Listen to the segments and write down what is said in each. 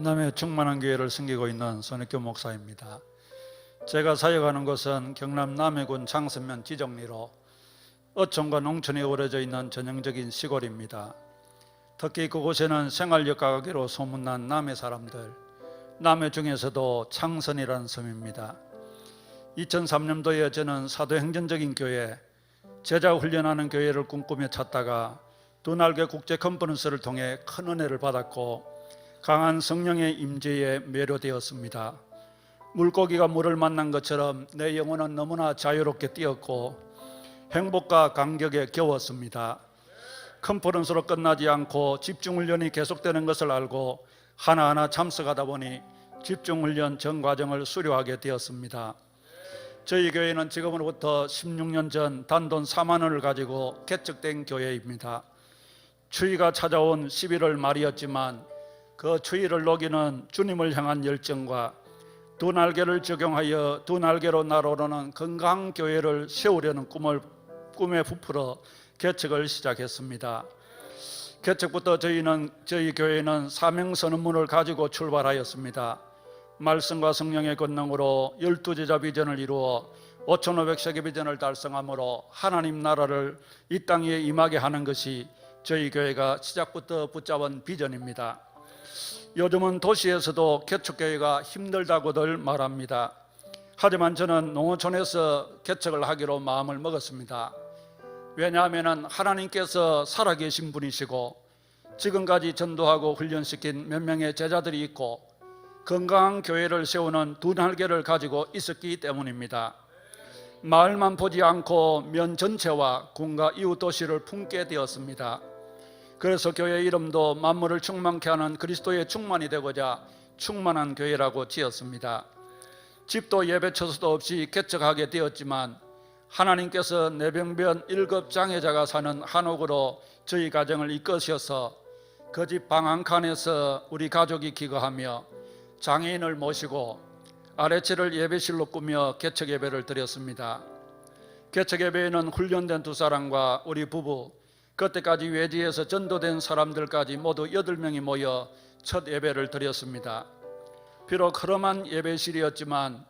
남해 충만한 교회를 섬기고 있는 손익교 목사입니다. 제가 사역하는 곳은 경남 남해군 장선면 지정리로 어촌과 농촌이 어우러져 있는 전형적인 시골입니다. 특히 그곳에는 생활력 가게로 소문난 남해 사람들, 남해 중에서도 창선이라는 섬입니다. 2003년도에 저는 사도행전적인 교회, 제자 훈련하는 교회를 꿈꾸며 찾다가 두날개 국제 컨퍼런스를 통해 큰 은혜를 받았고 강한 성령의 임재에 매료되었습니다. 물고기가 물을 만난 것처럼 내 영혼은 너무나 자유롭게 뛰었고 행복과 감격에 겨웠습니다. 컨퍼런스로 끝나지 않고 집중훈련이 계속되는 것을 알고 하나하나 참석하다 보니 집중훈련 전 과정을 수료하게 되었습니다. 저희 교회는 지금으로부터 16년 전 단돈 4만 원을 가지고 개척된 교회입니다. 추위가 찾아온 11월 말이었지만 그 추위를 녹이는 주님을 향한 열정과 두 날개를 적용하여 두 날개로 날아오르는 건강한 교회를 세우려는 꿈에 부풀어 개척을 시작했습니다. 개척부터 저희 교회는 사명선언문을 가지고 출발하였습니다. 말씀과 성령의 권능으로 12제자 비전을 이루어 5,500세계 비전을 달성함으로 하나님 나라를 이 땅 위에 임하게 하는 것이 저희 교회가 시작부터 붙잡은 비전입니다. 요즘은 도시에서도 개척교회가 힘들다고들 말합니다. 하지만 저는 농어촌에서 개척을 하기로 마음을 먹었습니다. 왜냐하면 하나님께서 살아계신 분이시고 지금까지 전도하고 훈련시킨 몇 명의 제자들이 있고 건강한 교회를 세우는 두 날개를 가지고 있었기 때문입니다. 마을만 보지 않고 면 전체와 군과 이웃 도시를 품게 되었습니다. 그래서 교회 이름도 만물을 충만케 하는 그리스도의 충만이 되고자 충만한 교회라고 지었습니다. 집도 예배처소도 없이 개척하게 되었지만 하나님께서 내병변 1급 장애자가 사는 한옥으로 저희 가정을 이끄셔서 그 집 방 한 칸에서 우리 가족이 기거하며 장애인을 모시고 아래채를 예배실로 꾸며 개척 예배를 드렸습니다. 개척 예배에는 훈련된 두 사람과 우리 부부, 그때까지 외지에서 전도된 사람들까지 모두 8명이 모여 첫 예배를 드렸습니다. 비록 허름한 예배실이었지만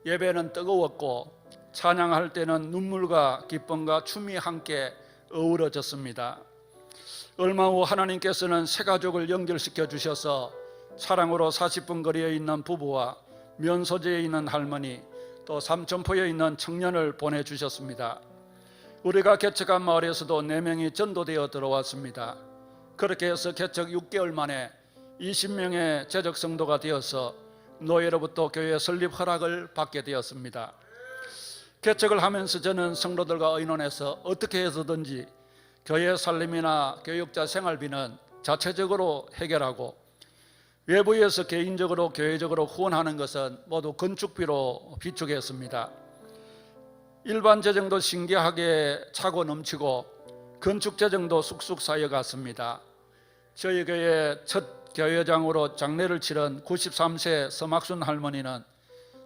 예배는 뜨거웠고 찬양할 때는 눈물과 기쁨과 춤이 함께 어우러졌습니다. 얼마 후 하나님께서는 새 가족을 연결시켜 주셔서 차량으로 40분 거리에 있는 부부와 면소재에 있는 할머니, 또 삼천포에 있는 청년을 보내주셨습니다. 우리가 개척한 마을에서도 4명이 전도되어 들어왔습니다. 그렇게 해서 개척 6개월 만에 20명의 재적 성도가 되어서 노예로부터 교회 설립 허락을 받게 되었습니다. 개척을 하면서 저는 성도들과 의논해서 어떻게 해서든지 교회 살림이나 교육자 생활비는 자체적으로 해결하고 외부에서 개인적으로 교회적으로 후원하는 것은 모두 건축비로 비축했습니다. 일반 재정도 신기하게 차고 넘치고 건축 재정도 쑥쑥 쌓여갔습니다. 저희 교회 첫 교회장으로 장례를 치른 93세 서막순 할머니는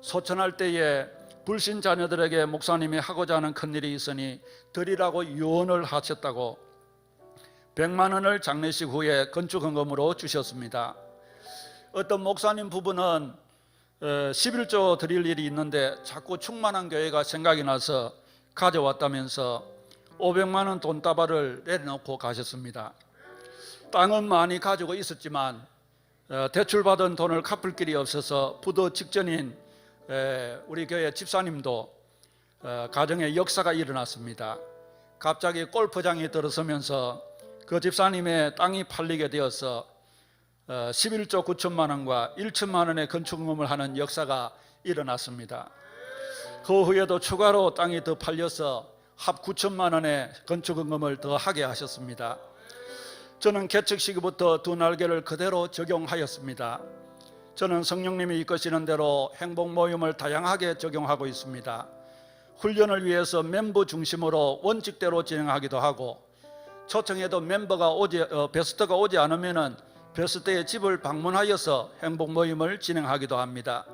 소천할 때에 불신 자녀들에게 목사님이 하고자 하는 큰일이 있으니 드리라고 유언을 하셨다고 100만 원을 장례식 후에 건축헌금으로 주셨습니다. 어떤 목사님 부부는 11조 드릴 일이 있는데 자꾸 충만한 교회가 생각이 나서 가져왔다면서 500만 원 돈다발을 내려놓고 가셨습니다. 땅은 많이 가지고 있었지만 대출받은 돈을 갚을 길이 없어서 부도 직전인 우리 교회 집사님도 가정에 역사가 일어났습니다. 갑자기 골프장이 들어서면서 그 집사님의 땅이 팔리게 되어서 11조 9천만 원과 1천만 원의 건축금을 하는 역사가 일어났습니다. 그 후에도 추가로 땅이 더 팔려서 합 9천만 원의 건축금을 더 하게 하셨습니다. 저는 개척 시기부터 두 날개를 그대로 적용하였습니다. 저는 성령님이 이끄시는 대로 행복 모임을 다양하게 적용하고 있습니다. 훈련을 위해서 멤버 중심으로 원칙대로 진행하기도 하고 초청해도 베스트가 오지 않으면은 베스트의 집을 방문하여서 행복 모임을 진행하기도 합니다.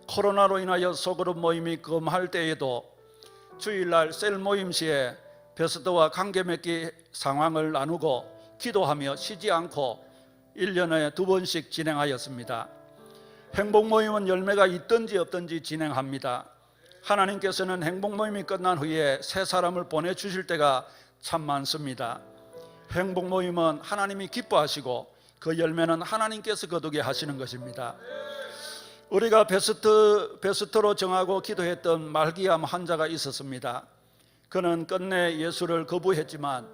코로나로 인하여 소그룹 모임이 금할 때에도 주일날 셀 모임 시에 베스트와 관계 맺기 상황을 나누고 기도하며 쉬지 않고 1년에 2번씩 진행하였습니다. 행복모임은 열매가 있든지 없든지 진행합니다. 하나님께서는 행복모임이 끝난 후에 새 사람을 보내주실 때가 참 많습니다. 행복모임은 하나님이 기뻐하시고 그 열매는 하나님께서 거두게 하시는 것입니다. 우리가 베스트로 정하고 기도했던 말기암 환자가 있었습니다. 그는 끝내 예수를 거부했지만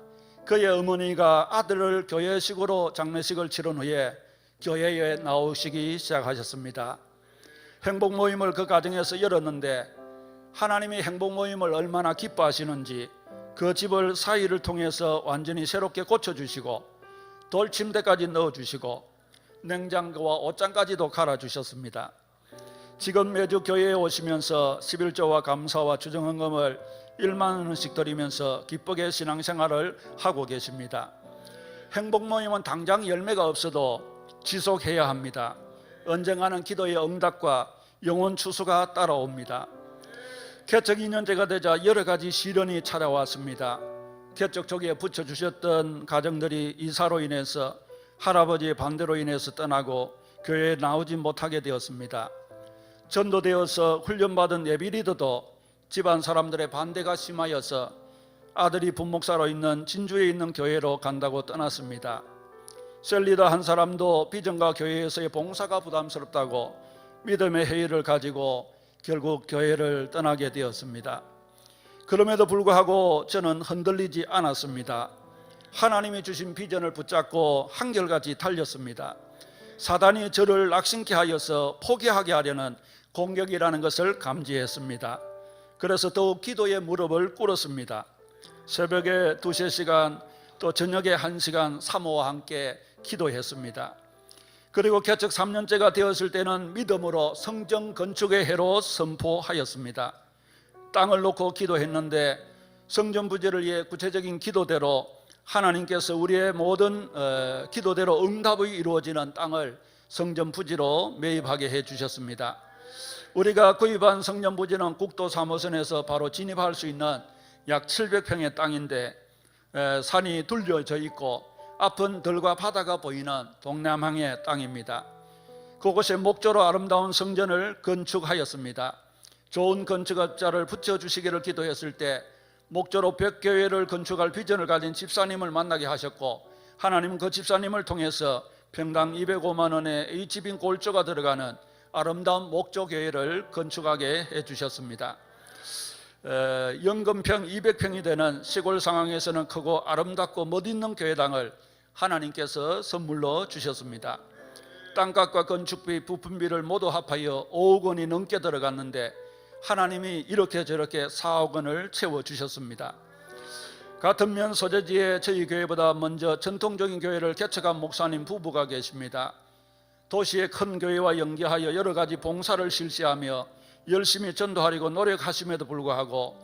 그의 어머니가 아들을 교회식으로 장례식을 치른 후에 교회에 나오시기 시작하셨습니다. 행복모임을 그 가정에서 열었는데 하나님이 행복모임을 얼마나 기뻐하시는지 그 집을 사이를 통해서 완전히 새롭게 고쳐주시고 돌침대까지 넣어주시고 냉장고와 옷장까지도 갈아주셨습니다. 지금 매주 교회에 오시면서 11조와 감사와 주정헌금을 1만 원씩 드리면서 기쁘게 신앙생활을 하고 계십니다. 행복모임은 당장 열매가 없어도 지속해야 합니다. 언젠가는 기도의 응답과 영혼 추수가 따라옵니다. 개척 2년째가 되자 여러 가지 시련이 찾아왔습니다. 개척 초기에 붙여주셨던 가정들이 이사로 인해서 할아버지의 반대로 인해서 떠나고 교회에 나오지 못하게 되었습니다. 전도되어서 훈련받은 예비리더도 집안 사람들의 반대가 심하여서 아들이 분목사로 있는 진주에 있는 교회로 간다고 떠났습니다. 셀리더 한 사람도 비전과 교회에서의 봉사가 부담스럽다고 믿음의 회의를 가지고 결국 교회를 떠나게 되었습니다. 그럼에도 불구하고 저는 흔들리지 않았습니다. 하나님이 주신 비전을 붙잡고 한결같이 달렸습니다. 사단이 저를 낙심케 하여서 포기하게 하려는 공격이라는 것을 감지했습니다. 그래서 더욱 기도의 무릎을 꿇었습니다. 새벽에 2-3시간 또 저녁에 1시간 사모와 함께 기도했습니다. 그리고 개척 3년째가 되었을 때는 믿음으로 성전 건축의 해로 선포하였습니다. 땅을 놓고 기도했는데 성전 부지를 위해 구체적인 기도대로 하나님께서 우리의 모든 기도대로 응답이 이루어지는 땅을 성전 부지로 매입하게 해주셨습니다. 우리가 구입한 성전 부지는 국도 3호선에서 바로 진입할 수 있는 약 700평의 땅인데 산이 둘러져 있고 앞은 들과 바다가 보이는 동남향의 땅입니다. 그곳에 목조로 아름다운 성전을 건축하였습니다. 좋은 건축업자를 붙여주시기를 기도했을 때 목조로 벽교회를 건축할 비전을 가진 집사님을 만나게 하셨고 하나님은 그 집사님을 통해서 평당 205만 원의 H빈 골조가 들어가는 아름다운 목조교회를 건축하게 해주셨습니다. 연금평 200평이 되는 시골 상황에서는 크고 아름답고 멋있는 교회당을 하나님께서 선물로 주셨습니다. 땅값과 건축비, 부품비를 모두 합하여 5억 원이 넘게 들어갔는데 하나님이 이렇게 저렇게 4억 원을 채워주셨습니다. 같은 면 소재지에 저희 교회보다 먼저 전통적인 교회를 개척한 목사님 부부가 계십니다. 도시의 큰 교회와 연계하여 여러 가지 봉사를 실시하며 열심히 전도하려고 노력하심에도 불구하고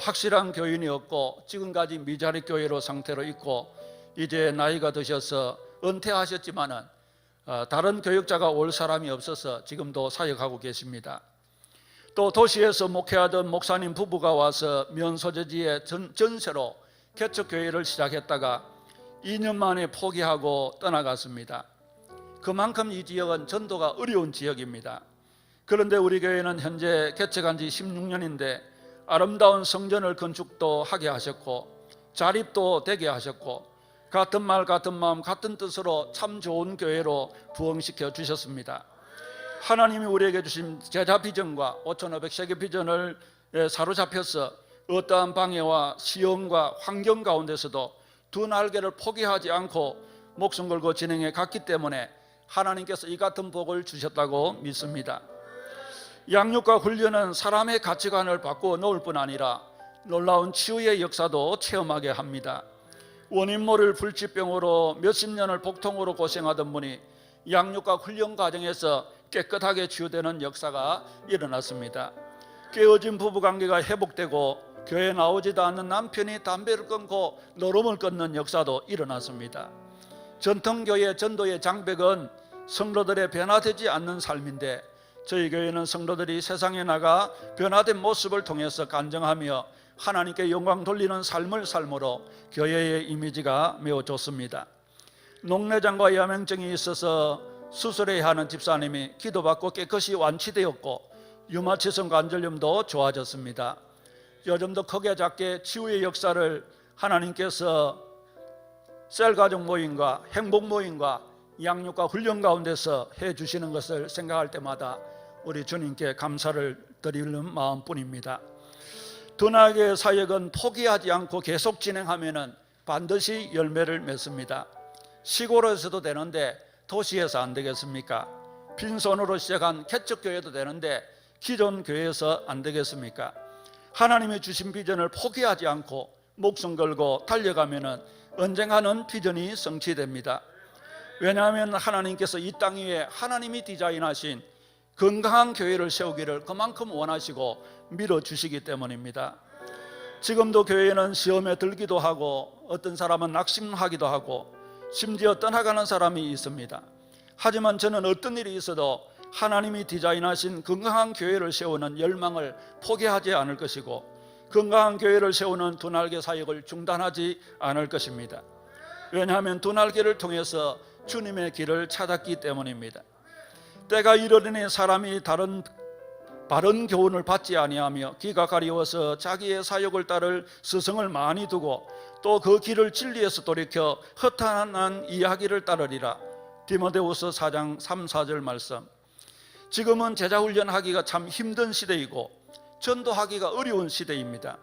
확실한 교인이 없고 지금까지 미자립 교회로 상태로 있고 이제 나이가 드셔서 은퇴하셨지만은 다른 교육자가 올 사람이 없어서 지금도 사역하고 계십니다. 또 도시에서 목회하던 목사님 부부가 와서 면 소재지에 전세로 개척교회를 시작했다가 2년 만에 포기하고 떠나갔습니다. 그만큼 이 지역은 전도가 어려운 지역입니다. 그런데 우리 교회는 현재 개척한 지 16년인데 아름다운 성전을 건축도 하게 하셨고 자립도 되게 하셨고 같은 말 같은 마음 같은 뜻으로 참 좋은 교회로 부흥시켜 주셨습니다. 하나님이 우리에게 주신 제자 비전과 5,500세계 비전을 사로잡혀서 어떠한 방해와 시험과 환경 가운데서도 두 날개를 포기하지 않고 목숨 걸고 진행해 갔기 때문에 하나님께서 이 같은 복을 주셨다고 믿습니다. 양육과 훈련은 사람의 가치관을 바꾸어 놓을 뿐 아니라 놀라운 치유의 역사도 체험하게 합니다. 원인 모를 불치병으로 몇십 년을 복통으로 고생하던 분이 양육과 훈련 과정에서 깨끗하게 치유되는 역사가 일어났습니다. 깨어진 부부관계가 회복되고 교회에 나오지도 않는 남편이 담배를 끊고 노름을 끊는 역사도 일어났습니다. 전통교회 전도의 장벽은 성도들의 변화되지 않는 삶인데 저희 교회는 성도들이 세상에 나가 변화된 모습을 통해서 간증하며 하나님께 영광 돌리는 삶을 삶으로 교회의 이미지가 매우 좋습니다. 녹내장과 야맹증이 있어서 수술해야 하는 집사님이 기도받고 깨끗이 완치되었고 류마티성 관절염도 좋아졌습니다. 요즘도 크게 작게 치유의 역사를 하나님께서 셀가족 모임과 행복 모임과 양육과 훈련 가운데서 해주시는 것을 생각할 때마다 우리 주님께 감사를 드리는 마음뿐입니다. dun학의 사역은 포기하지 않고 계속 진행하면 반드시 열매를 맺습니다. 시골에서도 되는데 도시에서 안 되겠습니까? 빈손으로 시작한 개척교회도 되는데 기존 교회에서 안 되겠습니까? 하나님이 주신 비전을 포기하지 않고 목숨 걸고 달려가면 언젠가는 비전이 성취됩니다. 왜냐하면 하나님께서 이 땅 위에 하나님이 디자인하신 건강한 교회를 세우기를 그만큼 원하시고 밀어주시기 때문입니다. 지금도 교회는 시험에 들기도 하고 어떤 사람은 낙심하기도 하고 심지어 떠나가는 사람이 있습니다. 하지만 저는 어떤 일이 있어도 하나님이 디자인하신 건강한 교회를 세우는 열망을 포기하지 않을 것이고 건강한 교회를 세우는 dun학의 사역을 중단하지 않을 것입니다. 왜냐하면 dun학교를 통해서 주님의 길을 찾았기 때문입니다. 때가 이르리니 사람이 바른 교훈을 받지 아니하며 귀가 가리워서 자기의 사욕을 따를 스승을 많이 두고 또 그 길을 진리에서 돌이켜 허탄한 이야기를 따르리라. 디모데후서 4장 3, 4절 말씀. 지금은 제자훈련하기가 참 힘든 시대이고 전도하기가 어려운 시대입니다.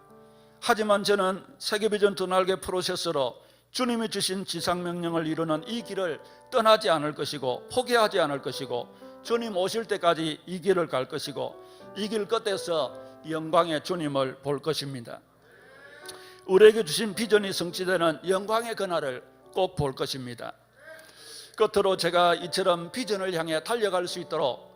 하지만 저는 세계비전 dun학의 프로세서로 주님이 주신 지상명령을 이루는 이 길을 떠나지 않을 것이고 포기하지 않을 것이고 주님 오실 때까지 이 길을 갈 것이고 이 길 끝에서 영광의 주님을 볼 것입니다. 우리에게 주신 비전이 성취되는 영광의 그날을 꼭 볼 것입니다. 끝으로 제가 이처럼 비전을 향해 달려갈 수 있도록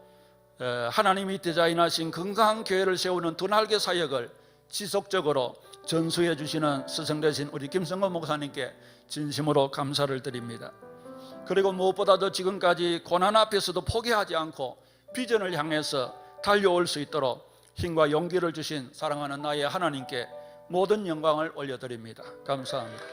하나님이 디자인하신 건강한 교회를 세우는 dun학의 사역을 지속적으로 전수해 주시는 스승 되신 우리 김성건 목사님께 진심으로 감사를 드립니다. 그리고 무엇보다도 지금까지 고난 앞에서도 포기하지 않고 비전을 향해서 달려올 수 있도록 힘과 용기를 주신 사랑하는 나의 하나님께 모든 영광을 올려드립니다. 감사합니다.